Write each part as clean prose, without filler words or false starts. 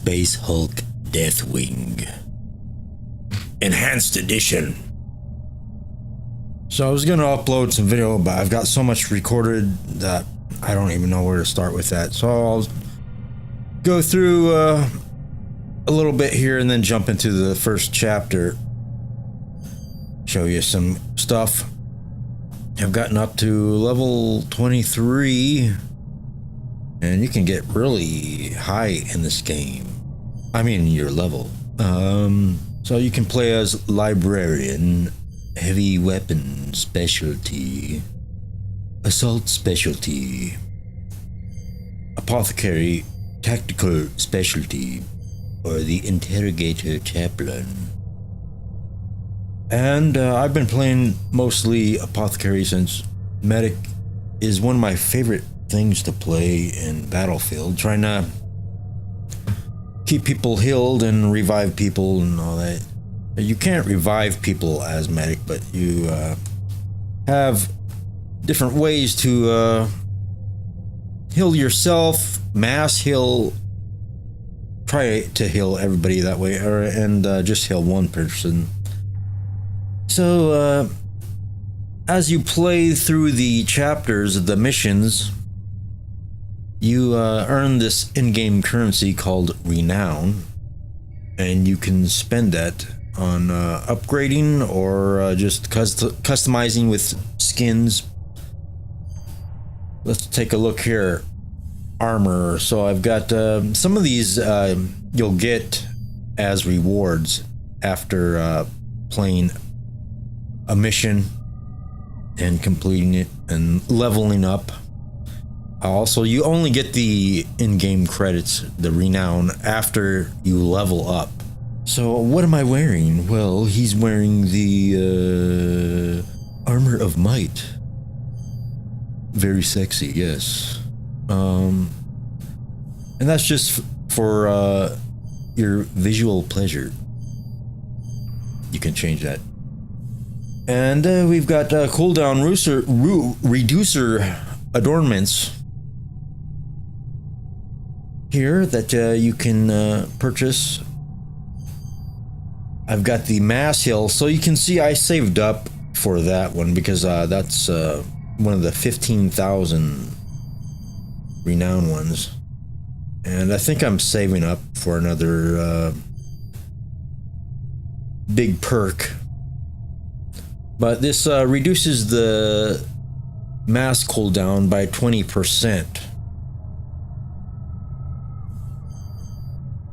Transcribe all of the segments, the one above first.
Space Hulk Deathwing Enhanced Edition. So I was gonna upload some video, but I've got so much recorded that I don't even know where to start with that. So I'll go through a little bit here and then jump into the first chapter. Show you some stuff. I've gotten up to level 23, and you can get really high in this game. I mean, your level. So you can play as Librarian, Heavy Weapon Specialty, Assault Specialty, Apothecary Tactical Specialty, or the Interrogator Chaplain. And I've been playing mostly Apothecary since Medic is one of my favorite things to play in Battlefield, trying to keep people healed and revive people and all that. You can't revive people as Medic, but you have different ways to heal yourself, mass heal, try to heal everybody that way, and just heal one person. So, as you play through the chapters, the missions, you earn this in-game currency called Renown, and you can spend that on upgrading or just customizing with skins. Let's take a look here. Armor. So I've got some of these you'll get as rewards after playing a mission and completing it and leveling up. Also, you only get the in-game credits, the renown, after you level up. So what am I wearing? Well, he's wearing the Armor of Might. Very sexy, yes. And that's just for your visual pleasure. You can change that. And we've got cooldown reducer adornments here that you can purchase. I've got the mass heal, so you can see I saved up for that one because that's one of the 15,000 renown ones, and I think I'm saving up for another big perk. But this reduces the mass cooldown by 20%.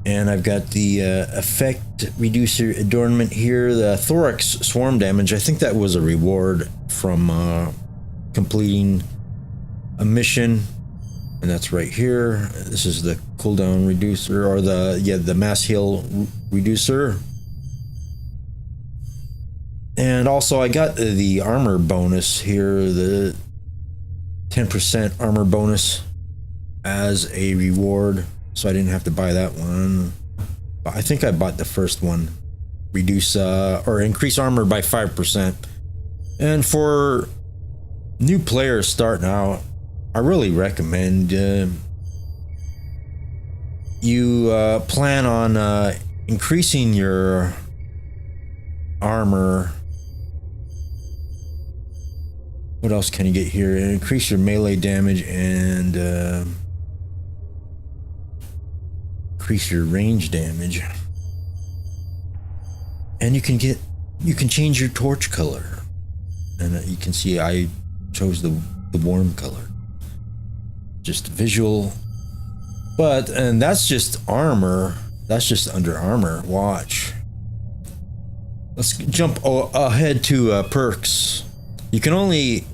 And I've got the effect reducer adornment here, the thorax swarm damage. I think that was a reward from completing a mission, and that's right here. This is the cooldown reducer, or the mass heal reducer. And also I got the armor bonus here, the 10% armor bonus as a reward, so I didn't have to buy that one. But I think I bought the first one. Reduce or increase armor by 5%. And for new players starting out, I really recommend you plan on increasing your armor. What else can you get here? Increase your melee damage and increase your range damage. And you can change your torch color. And you can see I chose the warm color. Just visual. And that's just armor. That's just under armor. Watch. Let's jump ahead to perks. You can only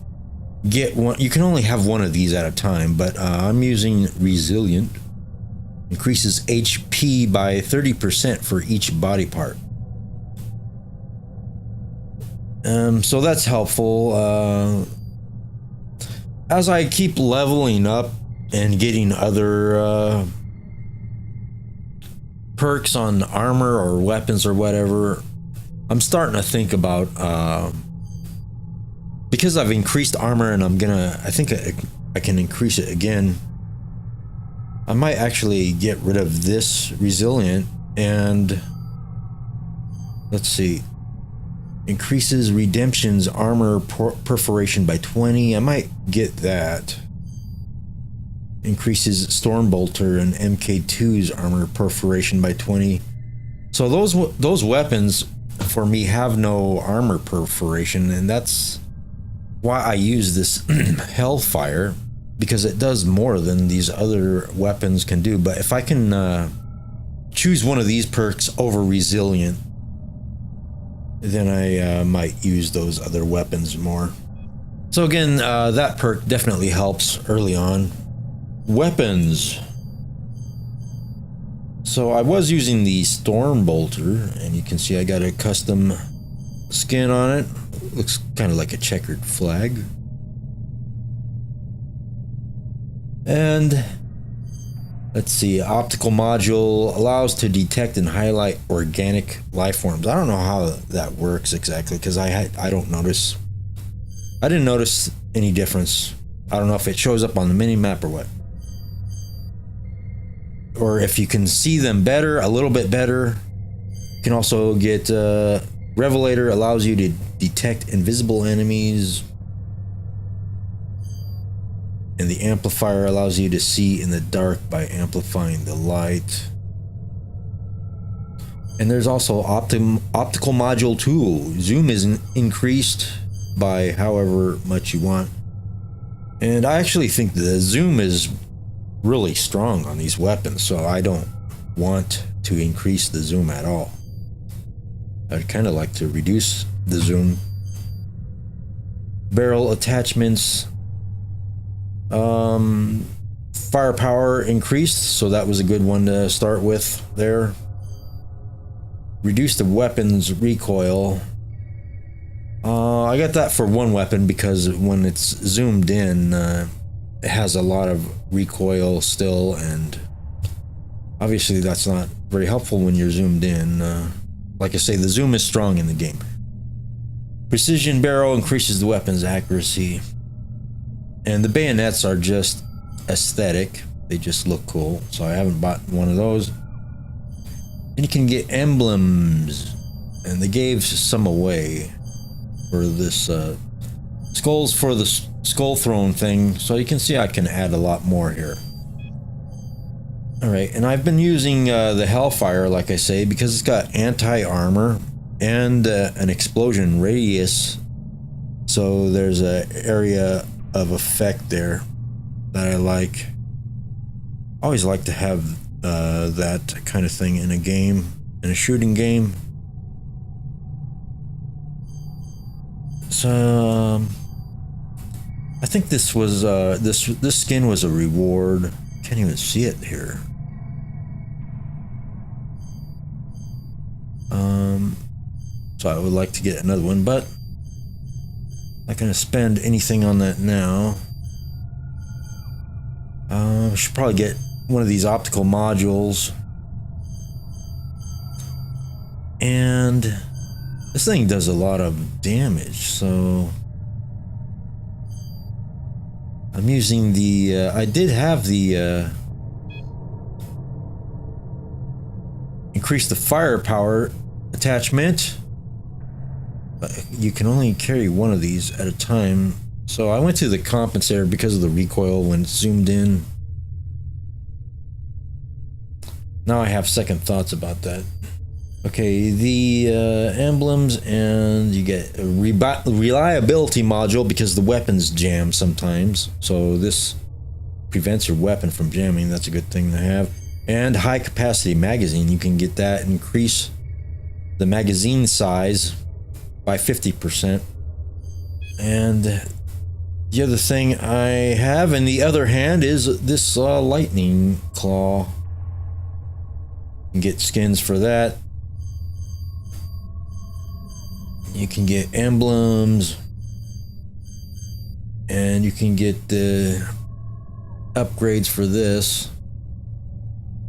get one. You can only have one of these at a time, but I'm using Resilient. Increases HP by 30% for each body part. So that's helpful. As I keep leveling up and getting other perks on armor or weapons or whatever, I'm starting to think about because I've increased armor, and I think I can increase it again. I might actually get rid of this resilient and let's see. Increases Redemption's armor perforation by 20. I might get that. Increases Stormbolter and MK2's armor perforation by 20. So those weapons for me have no armor perforation, and that's why I use this Hellfire, because it does more than these other weapons can do. But if I can choose one of these perks over Resilient, then I might use those other weapons more. So again, that perk definitely helps early on. Weapons. So I was using the Stormbolter, and you can see I got a custom skin on it. Looks kind of like a checkered flag. And let's see, Optical Module allows to detect and highlight organic life forms. I don't know how that works exactly, because I don't notice. I didn't notice any difference. I don't know if it shows up on the mini map or what. Or if you can see them better, a little bit better. You can also get Revelator allows you to detect invisible enemies. And the Amplifier allows you to see in the dark by amplifying the light. And there's also Optical Module tool. Zoom is increased by however much you want. And I actually think the zoom is really strong on these weapons, so I don't want to increase the zoom at all. I'd kind of like to reduce the zoom. Barrel attachments. Firepower increased, so that was a good one to start with there. Reduce the weapon's recoil. I got that for one weapon because when it's zoomed in, it has a lot of recoil still, and obviously that's not very helpful when you're zoomed in. Like I say, the zoom is strong in the game. Precision barrel increases the weapon's accuracy. And the bayonets are just aesthetic. They just look cool, so I haven't bought one of those. And you can get emblems, and they gave some away for this skulls for the skull throne thing, so you can see I can add a lot more here. Alright, and I've been using the Hellfire, like I say, because it's got anti-armor and an explosion radius, so there's an area of effect there that I like. I always like to have that kind of thing in a game, in a shooting game. So I think this was this skin was a reward. Can't even see it here. So I would like to get another one, but not gonna spend anything on that now. Should probably get one of these optical modules. And this thing does a lot of damage, so I'm using the I did have the increase the firepower attachment, but you can only carry one of these at a time, so I went to the compensator because of the recoil when it's zoomed in. Now I have second thoughts about that. Okay, the emblems, and you get a reliability module because the weapons jam sometimes, so this prevents your weapon from jamming. That's a good thing to have. And high capacity magazine, you can get that, increase the magazine size by 50%. And the other thing I have in the other hand is this lightning claw. You can get skins for that. You can get emblems, and you can get the upgrades for this.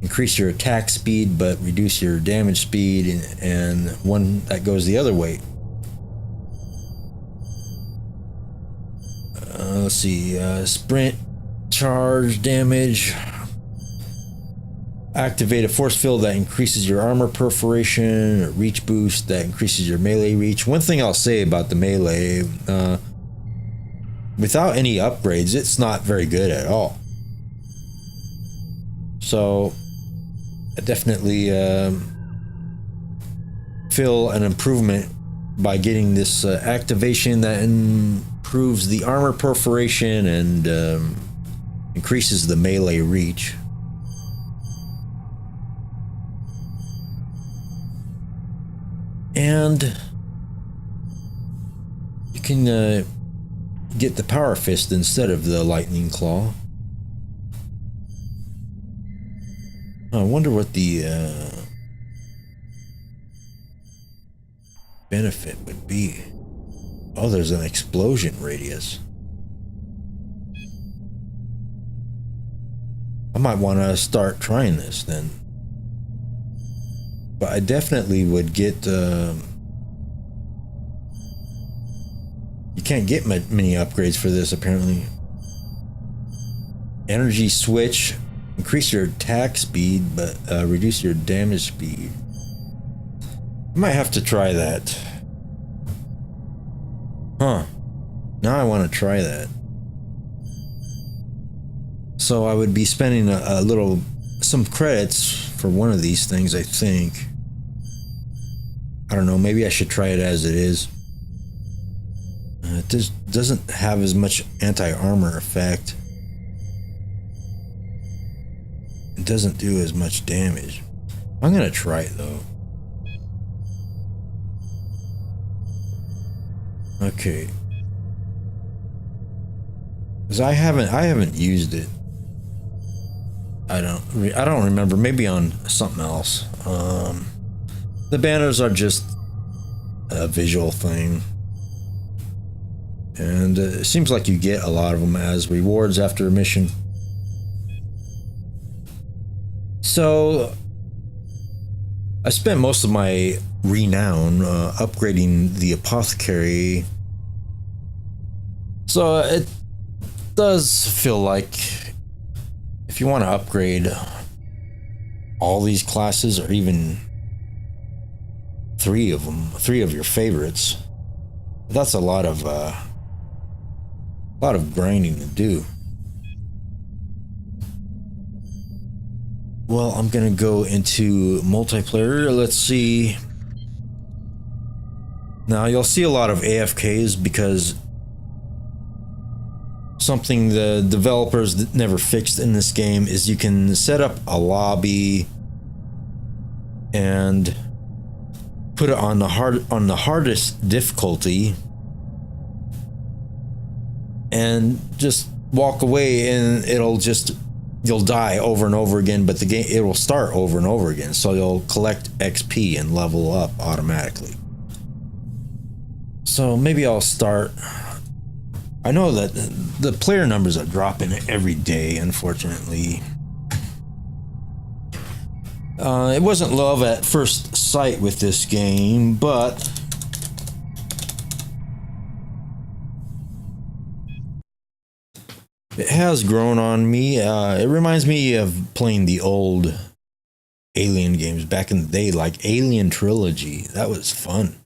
Increase your attack speed, but reduce your damage speed, and one that goes the other way. Let's see, sprint, charge, damage. activate a force field that increases your armor perforation, a reach boost that increases your melee reach. One thing I'll say about the melee, without any upgrades, it's not very good at all. So I definitely feel an improvement by getting this activation that improves the armor perforation and increases the melee reach. And you can get the Power Fist instead of the Lightning Claw. I wonder what the benefit would be. Oh, there's an explosion radius. I might want to start trying this then. But I definitely would get... you can't get many upgrades for this, apparently. Energy switch. Increase your attack speed, but reduce your damage speed. I might have to try that. Huh. Now I want to try that. So I would be spending some credits for one of these things, I think. I don't know, maybe I should try it as it is. It just doesn't have as much anti-armor effect. It doesn't do as much damage. I'm gonna try it though. Okay. Because I haven't used it. I don't remember. Maybe on something else. The banners are just a visual thing. And it seems like you get a lot of them as rewards after a mission. So I spent most of my renown upgrading the apothecary. So it does feel like if you want to upgrade all these classes, or even three of your favorites, that's a lot of grinding to do. Well, I'm gonna go into multiplayer. Let's see. Now you'll see a lot of AFKs because something the developers never fixed in this game is you can set up a lobby and put it on the hardest difficulty and just walk away, and you'll die over and over again, but the game, it will start over and over again, so you'll collect XP and level up automatically. So maybe I'll start. I know that the player numbers are dropping every day, unfortunately. It wasn't love at first sight with this game, but it has grown on me. It reminds me of playing the old Alien games back in the day, like Alien Trilogy. That was fun.